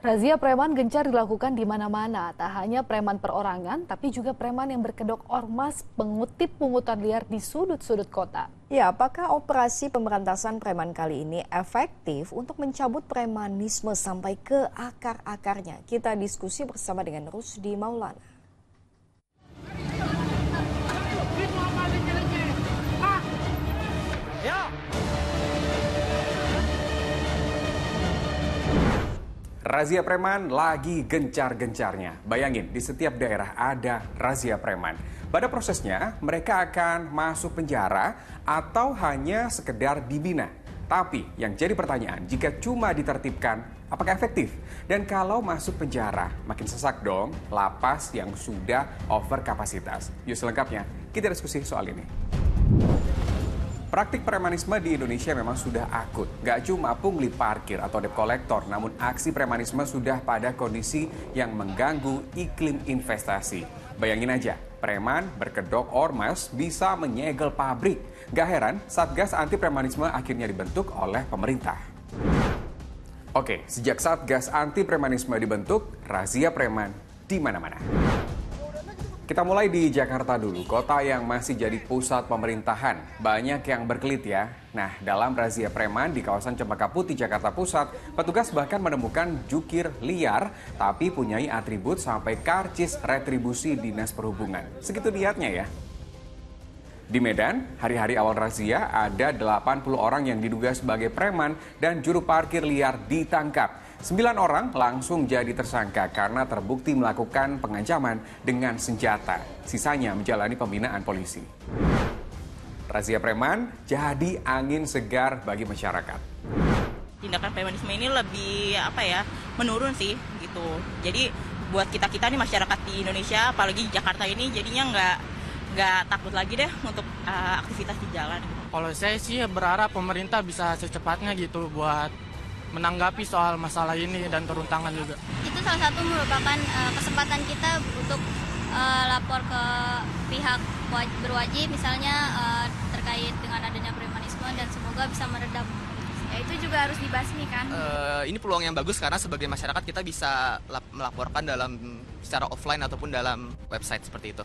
Razia preman gencar dilakukan di mana-mana. Tak hanya preman perorangan, tapi juga preman yang berkedok ormas pengutip pungutan liar di sudut-sudut kota. Ya, apakah operasi pemberantasan preman kali ini efektif untuk mencabut premanisme sampai ke akar-akarnya? Kita diskusi bersama dengan Rusdi Maulana. Razia preman lagi gencar-gencarnya. Bayangin, di setiap daerah ada razia preman. Pada prosesnya, mereka akan masuk penjara atau hanya sekedar dibina. Tapi yang jadi pertanyaan, jika cuma ditertibkan, apakah efektif? Dan kalau masuk penjara, makin sesak dong lapas yang sudah over kapasitas. Yuk selengkapnya, kita diskusi soal ini. Praktik premanisme di Indonesia memang sudah akut. Gak cuma pungli parkir atau debt collector, namun aksi premanisme sudah pada kondisi yang mengganggu iklim investasi. Bayangin aja, preman berkedok ormas bisa menyegel pabrik. Gak heran, Satgas Anti Premanisme akhirnya dibentuk oleh pemerintah. Oke, sejak Satgas Anti Premanisme dibentuk, razia preman di mana-mana. Kita mulai di Jakarta dulu, kota yang masih jadi pusat pemerintahan. Banyak yang berkelit ya. Nah, dalam razia preman di kawasan Cempaka Putih, Jakarta Pusat, petugas bahkan menemukan jukir liar, tapi punyai atribut sampai karcis retribusi Dinas Perhubungan. Segitu lihatnya ya. Di Medan, hari-hari awal razia ada 80 orang yang diduga sebagai preman dan juru parkir liar ditangkap. 9 orang langsung jadi tersangka karena terbukti melakukan pengancaman dengan senjata. Sisanya menjalani pembinaan polisi. Razia preman jadi angin segar bagi masyarakat. Tindakan premanisme ini lebih menurun sih gitu. Jadi buat kita nih masyarakat di Indonesia, apalagi di Jakarta ini jadinya nggak takut lagi deh untuk aktivitas di jalan. Kalau saya sih berharap pemerintah bisa secepatnya gitu buat menanggapi soal masalah ini dan turun tangan juga. Itu salah satu merupakan kesempatan kita untuk lapor ke pihak berwajib misalnya terkait dengan adanya premanisme dan semoga bisa meredam. Ya, itu juga harus dibasmi kan. Ini peluang yang bagus karena sebagai masyarakat kita bisa melaporkan secara offline ataupun dalam website seperti itu.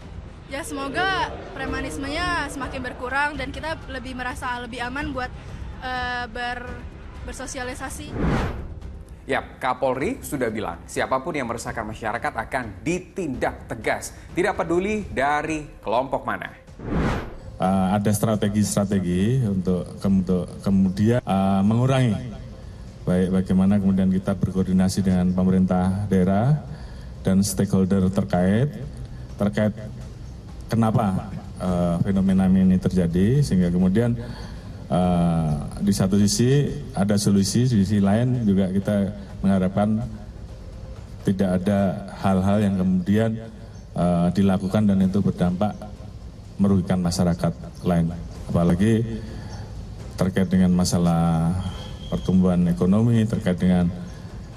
Ya semoga premanismenya semakin berkurang dan kita merasa lebih aman buat bersosialisasi. Yap, Kapolri sudah bilang, siapapun yang meresahkan masyarakat akan ditindak tegas. Tidak peduli dari kelompok mana. Ada strategi-strategi untuk kemudian mengurangi. Baik bagaimana kemudian kita berkoordinasi dengan pemerintah daerah dan stakeholder terkait kenapa fenomena ini terjadi, sehingga kemudian di satu sisi ada solusi, di sisi lain juga kita mengharapkan tidak ada hal-hal yang kemudian dilakukan dan itu berdampak merugikan masyarakat lain. Apalagi terkait dengan masalah pertumbuhan ekonomi, terkait dengan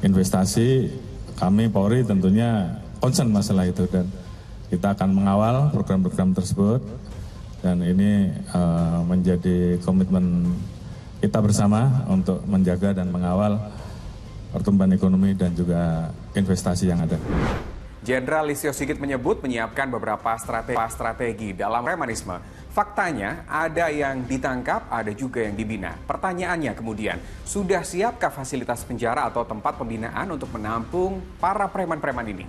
investasi, kami Polri tentunya concern masalah itu dan kita akan mengawal program-program tersebut. Dan ini menjadi komitmen kita bersama untuk menjaga dan mengawal pertumbuhan ekonomi dan juga investasi yang ada. Jenderal Listio Sigit menyebut menyiapkan beberapa strategi dalam premanisme. Faktanya ada yang ditangkap, ada juga yang dibina. Pertanyaannya kemudian, sudah siapkah fasilitas penjara atau tempat pembinaan untuk menampung para preman-preman ini?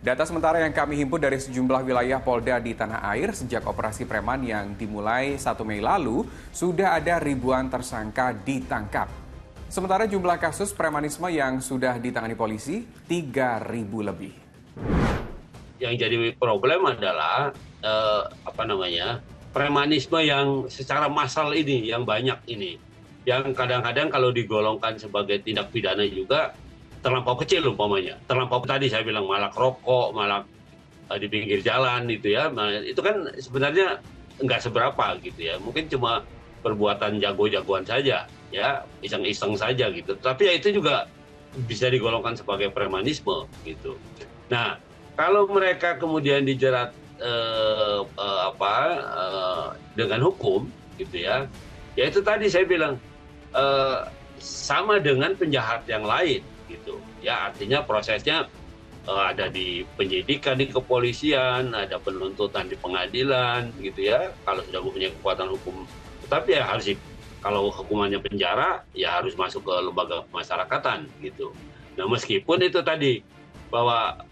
Data sementara yang kami himpun dari sejumlah wilayah Polda di tanah air sejak operasi preman yang dimulai 1 Mei lalu, sudah ada ribuan tersangka ditangkap. Sementara jumlah kasus premanisme yang sudah ditangani polisi, 3.000 lebih. Yang jadi problem adalah, premanisme yang secara massal ini, yang banyak ini. Yang kadang-kadang kalau digolongkan sebagai tindak pidana juga, terlampau kecil umpamanya. Terlampau tadi saya bilang malak rokok, malak di pinggir jalan gitu ya. Itu kan sebenarnya nggak seberapa gitu ya. Mungkin cuma perbuatan jago-jagoan saja ya, iseng-iseng saja gitu. Tapi ya itu juga bisa digolongkan sebagai premanisme gitu. Nah, kalau mereka kemudian dijerat dengan hukum gitu ya. Ya itu tadi saya bilang sama dengan penjahat yang lain gitu. Ya artinya prosesnya ada di penyidikan di kepolisian, ada penuntutan di pengadilan gitu ya. Kalau sudah mempunyai kekuatan hukum, tetapi ya harus kalau hukumannya penjara ya harus masuk ke lembaga pemasyarakatan gitu. Nah meskipun itu tadi bahwa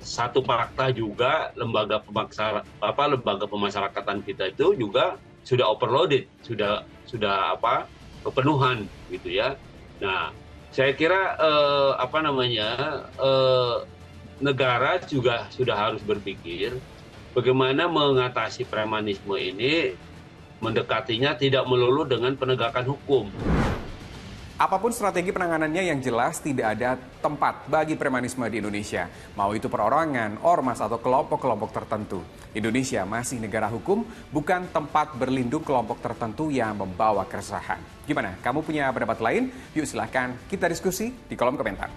satu fakta juga lembaga pemasyarakatan kita itu juga sudah overloaded, sudah kepenuhan gitu ya. Nah saya kira negara juga sudah harus berpikir bagaimana mengatasi premanisme ini, mendekatinya tidak melulu dengan penegakan hukum. Apapun strategi penanganannya yang jelas tidak ada tempat bagi premanisme di Indonesia. Mau itu perorangan, ormas, atau kelompok-kelompok tertentu. Indonesia masih negara hukum, bukan tempat berlindung kelompok tertentu yang membawa keresahan. Gimana? Kamu punya pendapat lain? Yuk silahkan kita diskusi di kolom komentar.